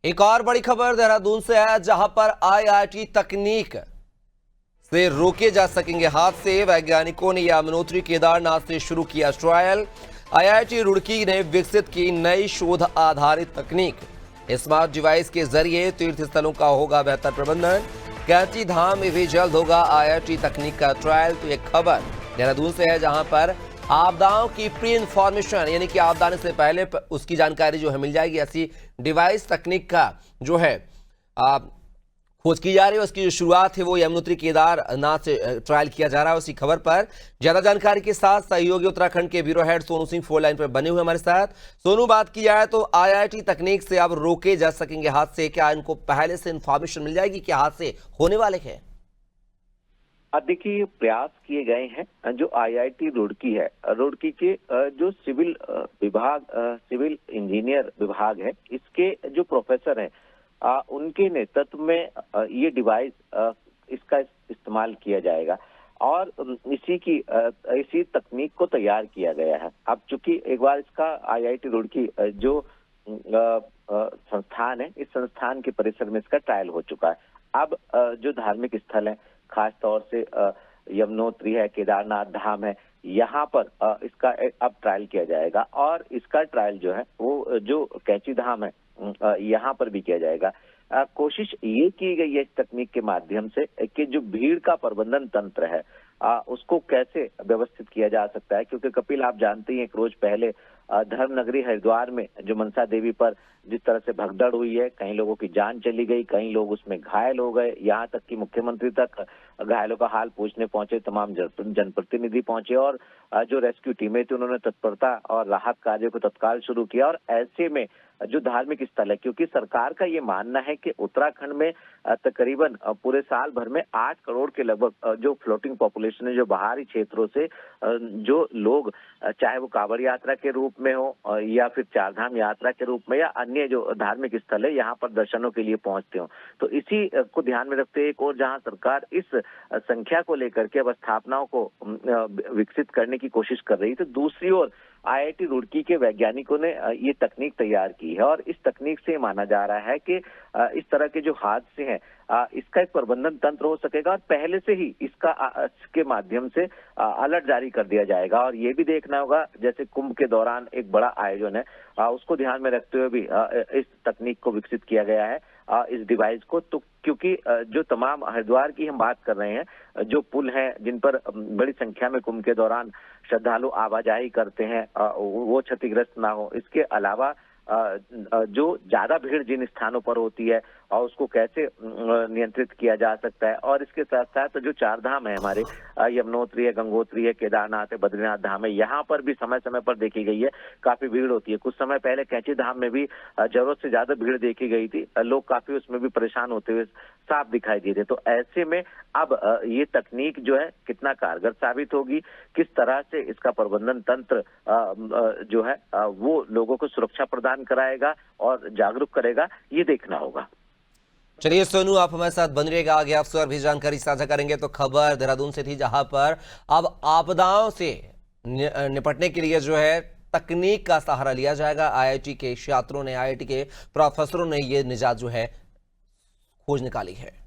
एक और बड़ी खबर देहरादून से है, जहां पर आईआईटी तकनीक से रोके जा सकेंगे हादसे। वैज्ञानिकों ने यमुनोत्री केदारनाथ से शुरू किया ट्रायल। आईआईटी रुड़की ने विकसित की नई शोध आधारित तकनीक। स्मार्ट डिवाइस के जरिए तीर्थ स्थलों का होगा बेहतर प्रबंधन। कैंची धाम में भी जल्द होगा आईआईटी तकनीक का ट्रायल। तो एक खबर देहरादून से है, जहां पर आपदाओं की प्री इंफॉर्मेशन यानी कि आपदा आने से पहले उसकी जानकारी जो है मिल जाएगी। ऐसी डिवाइस तकनीक का जो है खोज की जा रही है। उसकी जो शुरुआत है वो यमुनोत्री केदारनाथ से ट्रायल किया जा रहा है। उसी खबर पर ज्यादा जानकारी के साथ सहयोगी उत्तराखंड के bureau head Sonu Singh phone line पर बने हुए हमारे साथ। सोनू, बात की जाए तो आईआईटी तकनीक से अब रोके जा सकेंगे हादसे। क्या इनको पहले से इंफॉर्मेशन मिल जाएगी कि हादसे होने वाले हैं? देखिए, प्रयास किए गए हैं। जो आईआईटी रुड़की है, रुड़की के जो सिविल विभाग, सिविल इंजीनियर विभाग है, इसके जो प्रोफेसर हैं, उनके नेतृत्व में ये डिवाइस इसका इस्तेमाल किया जाएगा और इसी तकनीक को तैयार किया गया है। अब चूंकि एक बार इसका आईआईटी रुड़की जो संस्थान है, इस संस्थान के परिसर में इसका ट्रायल हो चुका है। अब जो धार्मिक स्थल है, खास तौर से यमुनोत्री है, केदारनाथ धाम है, यहाँ पर इसका अब ट्रायल किया जाएगा और इसका ट्रायल जो है वो जो कैंची धाम है यहाँ पर भी किया जाएगा। कोशिश ये की गई है इस तकनीक के माध्यम से कि जो भीड़ का प्रबंधन तंत्र है उसको कैसे व्यवस्थित किया जा सकता है, क्योंकि कपिल, आप जानते हैं, एक रोज पहले धर्म नगरी हरिद्वार में जो मनसा देवी पर जिस तरह से भगदड़ हुई है, कई लोगों की जान चली गई, कई लोग उसमें घायल हो गए, यहाँ तक कि मुख्यमंत्री तक घायलों का हाल पूछने पहुंचे, तमाम जनप्रतिनिधि पहुंचे और जो रेस्क्यू टीमें थी उन्होंने तत्परता और राहत कार्य को तत्काल शुरू किया। और ऐसे में जो धार्मिक स्थल है, क्योंकि सरकार का ये मानना है कि उत्तराखंड में तकरीबन पूरे साल भर में 8 करोड़ के लगभग जो फ्लोटिंग पॉपुलेशन है, जो बाहरी क्षेत्रों से जो लोग, चाहे वो कांवड़ यात्रा के रूप में हो या फिर चारधाम यात्रा के रूप में या अन्य जो धार्मिक स्थल है, यहाँ पर दर्शनों के लिए पहुंचते हो। तो इसी को ध्यान में रखते एक और जहाँ सरकार इस संख्या को लेकर के अवस्थापनाओं को विकसित करने की कोशिश कर रही, तो दूसरी ओर आईआईटी रुड़की के वैज्ञानिकों ने ये तकनीक तैयार की है और इस तकनीक से माना जा रहा है कि इस तरह के जो हादसे हैं इसका एक प्रबंधन तंत्र हो सकेगा और पहले से ही इसके माध्यम से अलर्ट जारी कर दिया जाएगा। और ये भी देखना होगा, जैसे कुंभ के दौरान एक बड़ा आयोजन है, उसको ध्यान में रखते हुए भी इस तकनीक को विकसित किया गया है, इस डिवाइस को। तो क्योंकि जो तमाम हरिद्वार की हम बात कर रहे हैं, जो पुल हैं जिन पर बड़ी संख्या में कुंभ के दौरान श्रद्धालु आवाजाही करते हैं, वो क्षतिग्रस्त ना हो। इसके अलावा जो ज्यादा भीड़ जिन स्थानों पर होती है और उसको कैसे नियंत्रित किया जा सकता है, और इसके साथ साथ जो चार धाम है हमारे, यमुनोत्री है, गंगोत्री है, केदारनाथ है, बद्रीनाथ धाम है, यहाँ पर भी समय समय पर देखी गई है काफी भीड़ होती है। कुछ समय पहले कैंची धाम में भी जरूरत से ज्यादा भीड़ देखी गई थी, लोग काफी उसमें भी परेशान होते हुए साफ दिखाई दिए थे। तो ऐसे में अब ये तकनीक जो है कितना कारगर साबित होगी, किस तरह से इसका प्रबंधन तंत्र जो है वो लोगों को सुरक्षा प्रदान कराएगा और जागरूक करेगा, ये देखना होगा। चलिए सोनू, आप हमारे साथ बन रहिएगा, आगे आपसे और भी जानकारी साझा करेंगे। तो खबर देहरादून से थी, जहां पर अब आपदाओं से निपटने के लिए जो है तकनीक का सहारा लिया जाएगा। आईआईटी के छात्रों ने, आईआईटी के प्रोफेसरों ने ये निजात जो है खोज निकाली है।